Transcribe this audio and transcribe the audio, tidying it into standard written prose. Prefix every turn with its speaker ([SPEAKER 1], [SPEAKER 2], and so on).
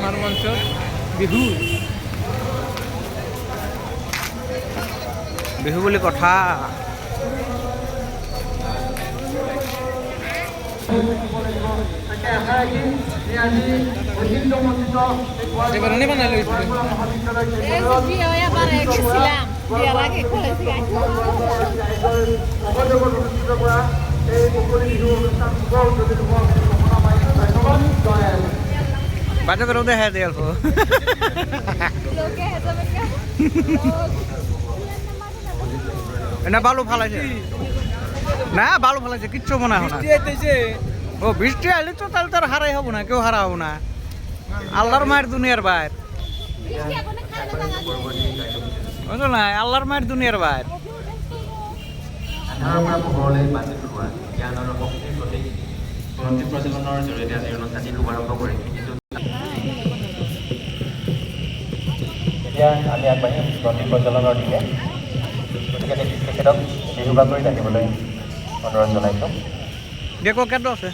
[SPEAKER 1] আমাৰ মঞ্চত বিহু বিহু বুলি কথা বাজে করে দেখা দেয় অল্প না বালু ফালাইছে না বালু ফালাইছে কিচ্ছু মনে হয় না ও বৃষ্টি আইলে তো তাহলে তার হারাই হবো না কেউ হারা হবো না আল্লাহর মায়ের দুনিয়ার বাইর বুঝলো না আল্লাহর মায়ের দুনিয়ার বাইর
[SPEAKER 2] প্ৰচলনৰ জৰিয়তে আজি অনুষ্ঠানটি শুভাৰম্ভ কৰিম এতিয়া আমি আগবাঢ়িম বন্তি প্ৰচলনৰ দিশে গতিকে তেখেতক বিহুবা কৰি থাকিবলৈ অনুৰোধ জনাইছোঁ
[SPEAKER 1] দেখো কেটো আছে